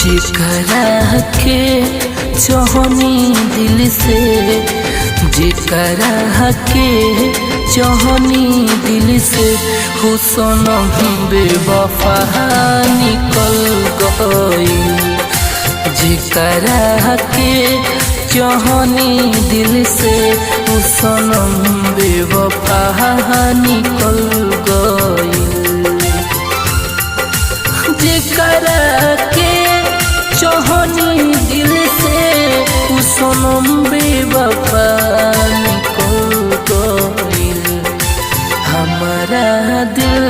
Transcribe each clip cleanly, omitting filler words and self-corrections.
जेकरा के चाहनी दिल से, जेकरा के चाहनी दिल से, हुसन बेवफा निकल गई। जेकरा के चाहनी दिल से, हुसन बेवफा निकल गई। जेकरा के चाहनी दिल से, हुसन बेवफा निकल गई। हमारा दिल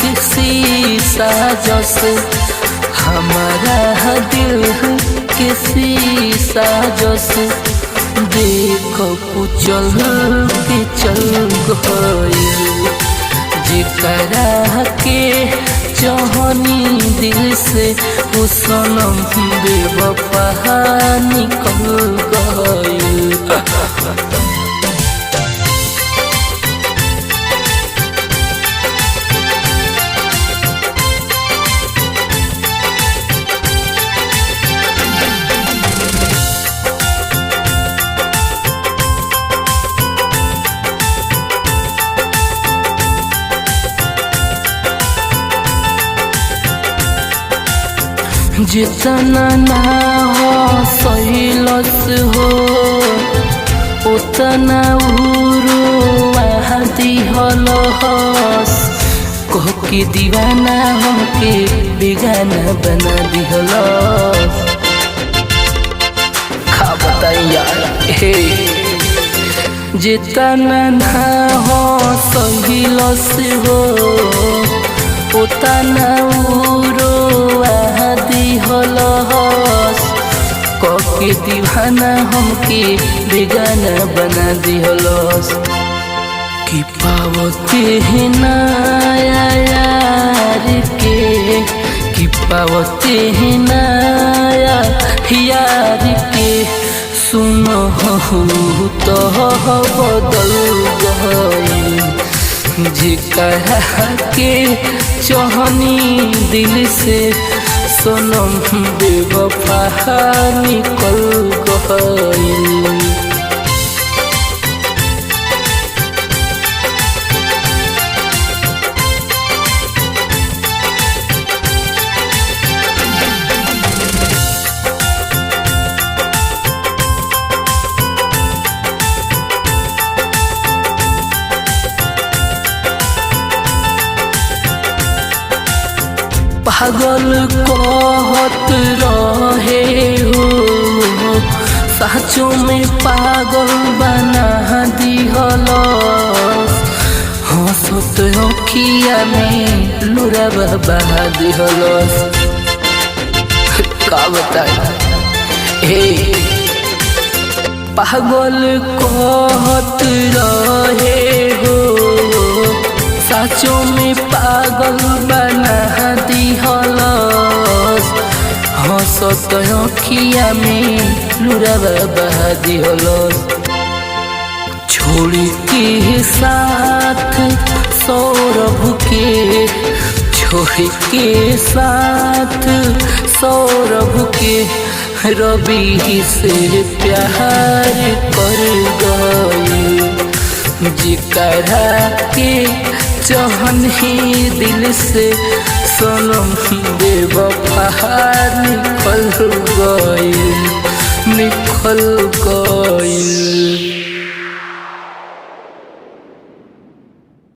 किसी साजस, हमारा दिल किसी साजस, देखो कुचल के चल गई। जेकरा के चाहनी दिल से, हुसन बेवफा निकल गई। जितना ना हो सहिलस हो, उतना उरुआदी हलस। कह के दीवाना हमके बेगाना बना दिहलस। खा बताई यार हे। जितना ना हो सहिलस हो, उतना उरुआदी हलस। कके दीवाना हमके बेगाना बना दिहलस। कि पावते है नया यार के, कि पावते है नया यार के, सुनो तो बदल गई। जेकरा के चाहनी दिल से, सनम बेवफा निकल गई। पागल कहत रहे हो, साचो में पागल बना दिहलस। हंसत अखिया में लुरावा बहा दिहलस। का बताई हे। पागल कहत रहे हो, साचो में पागल बना दिहलस। हंसत अखिया में लुरावा बहा दिहलस। छोड़ के साथ सौरभ के, छोड़ के साथ सौरभ के, रवि से प्यार कर गई। जेकरा के चाहनी दिल से, सनम बेवफा निकल गई, निकल गई।